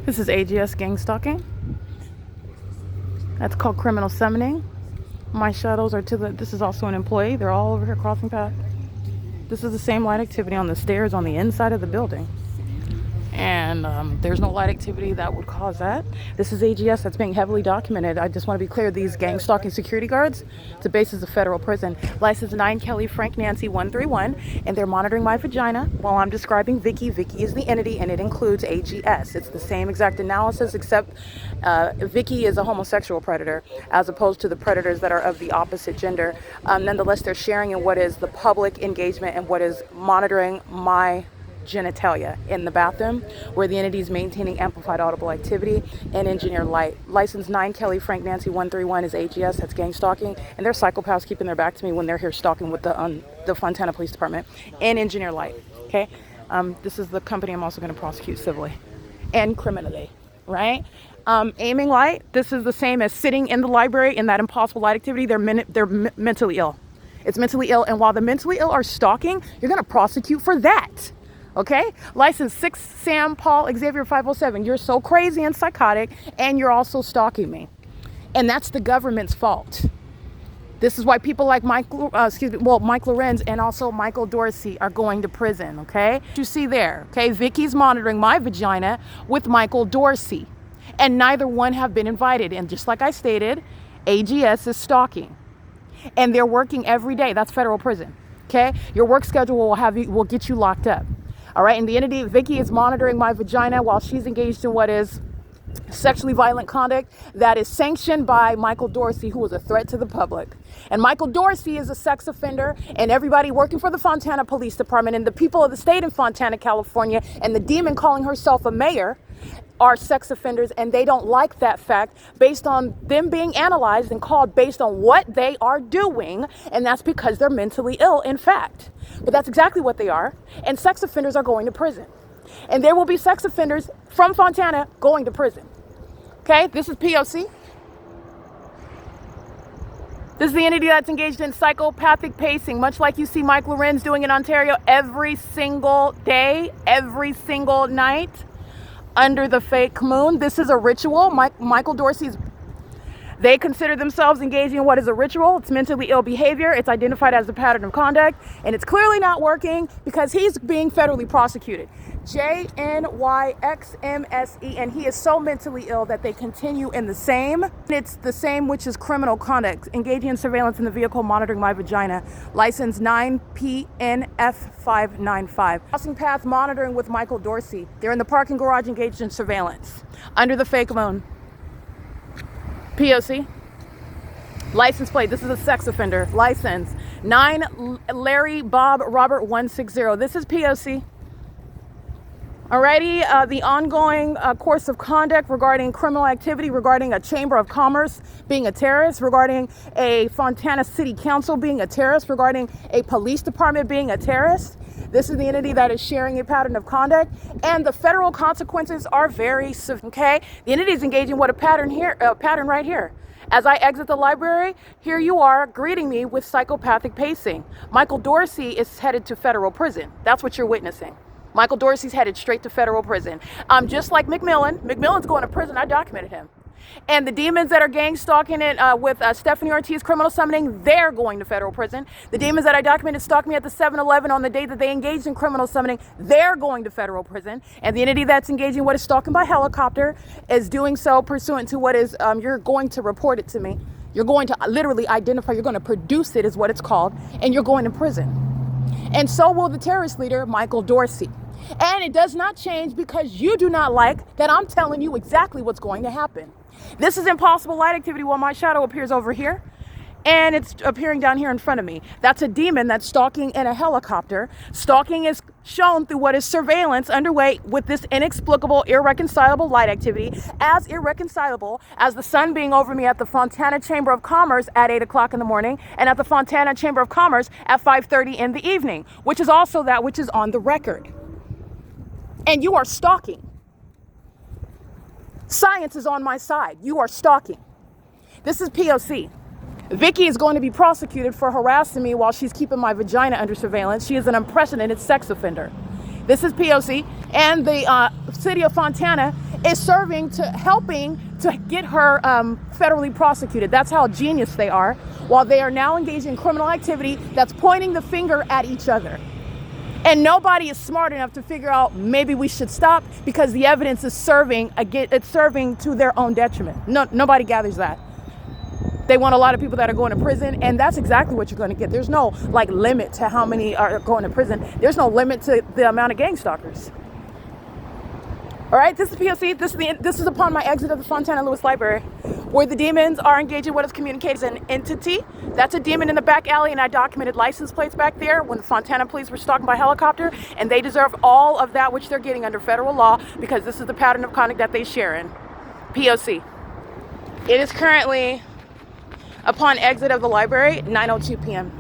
This is AGS gang stalking. That's called criminal summoning. My shadows are to the, this is also an employee. They're all over here crossing path. This is the same light activity on the stairs on the inside of the building. And there's no light activity that would cause that. This is AGS that's being heavily documented. I just want to be clear, these gang stalking security guards, it's a basis of federal prison. License 9 Kelly Frank Nancy 131, and they're monitoring my vagina while I'm describing Vicky. Vicky is the entity and it includes AGS. It's the same exact analysis except Vicky is a homosexual predator as opposed to the predators that are of the opposite gender. Nonetheless, they're sharing in what is the public engagement and what is monitoring my genitalia in the bathroom where the entity is maintaining amplified audible activity and engineer light. License 9 Kelly Frank Nancy 131 is AGS, that's gang stalking, and they're psychopaths keeping their back to me when they're here stalking with the Fontana Police Department and engineer light. Okay, this is the company I'm also going to prosecute civilly and criminally, right? Aiming light, this is the same as sitting in the library in that impossible light activity. They're mentally ill. It's mentally ill, and while the mentally ill are stalking, you're going to prosecute for that. Okay, license 6 Sam Paul Xavier 507. You're so crazy and psychotic, and you're also stalking me, and that's the government's fault. This is why people like Mike Lorenz and also Michael Dorsey are going to prison. Okay, you see there. Okay, Vicky's monitoring my vagina with Michael Dorsey, and neither one have been invited. And just like I stated, AGS is stalking, and they're working every day. That's federal prison. Okay, your work schedule will get you locked up. All right, and the entity, Vicky, is monitoring my vagina while she's engaged in what is sexually violent conduct that is sanctioned by Michael Dorsey, who is a threat to the public. And Michael Dorsey is a sex offender, and everybody working for the Fontana Police Department and the people of the state of Fontana, California, and the demon calling herself a mayor are sex offenders, and they don't like that fact based on them being analyzed and called based on what they are doing, and that's because they're mentally ill, in fact. But that's exactly what they are, and sex offenders are going to prison. And there will be sex offenders from Fontana going to prison. Okay, this is P.O.C. This is the entity that's engaged in psychopathic pacing, much like you see Mike Lorenz doing in Ontario every single day, every single night. Under the fake moon. This is a ritual. Michael Dorsey's, they consider themselves engaging in what is a ritual. It's mentally ill behavior. It's identified as a pattern of conduct, and it's clearly not working because he's being federally prosecuted. JNYXMSE, and he is so mentally ill that they continue in the same. It's the same, which is criminal conduct, engaging in surveillance in the vehicle, monitoring my vagina. License 9PNF595. Crossing path monitoring with Michael Dorsey. They're in the parking garage engaged in surveillance. Under the fake moon. P.O.C. License plate. This is a sex offender. License 9 Larry Bob Robert 160. This is P.O.C. Alrighty, the ongoing course of conduct regarding criminal activity, regarding a Chamber of Commerce being a terrorist, regarding a Fontana City Council being a terrorist, regarding a police department being a terrorist. This is the entity that is sharing a pattern of conduct, and the federal consequences are very severe. Okay, the entity is engaging what a pattern here, right here. As I exit the library, here you are greeting me with psychopathic pacing. Michael Dorsey is headed to federal prison. That's what you're witnessing. Michael Dorsey's headed straight to federal prison. Just like McMillan's going to prison. I documented him. And the demons that are gang stalking it with Stephanie Ortiz criminal summoning, they're going to federal prison. The demons that I documented stalked me at the 7-Eleven on the day that they engaged in criminal summoning, they're going to federal prison. And the entity that's engaging what is stalking by helicopter is doing so pursuant to what is, you're going to report it to me. You're going to literally identify, you're going to produce it is what it's called, and you're going to prison. And so will the terrorist leader, Michael Dorsey. And it does not change because you do not like that I'm telling you exactly what's going to happen. This is impossible light activity while my shadow appears over here. And it's appearing down here in front of me. That's a demon that's stalking in a helicopter. Stalking is shown through what is surveillance underway with this inexplicable, irreconcilable light activity, as irreconcilable as the sun being over me at the Fontana Chamber of Commerce at 8 o'clock in the morning and at the Fontana Chamber of Commerce at 5:30 in the evening, which is also that which is on the record. And you are stalking. Science is on my side. You are stalking. This is P.O.C. Vicky is going to be prosecuted for harassing me while she's keeping my vagina under surveillance. She is an unprecedented sex offender. This is P.O.C. and the city of Fontana is helping to get her federally prosecuted. That's how genius they are, while they are now engaged in criminal activity that's pointing the finger at each other. And nobody is smart enough to figure out maybe we should stop because the evidence is serving to their own detriment. Nobody gathers that. They want a lot of people that are going to prison, and that's exactly what you're going to get. There's no like limit to how many are going to prison. There's no limit to the amount of gang stalkers. All right, this is P.O.C. This is upon my exit of the Fontana Lewis Library, where the demons are engaging what is communicated as an entity. That's a demon in the back alley, and I documented license plates back there when the Fontana police were stalked by helicopter, and they deserve all of that which they're getting under federal law because this is the pattern of conduct that they share in. P.O.C. It is currently upon exit of the library, 9:02 p.m.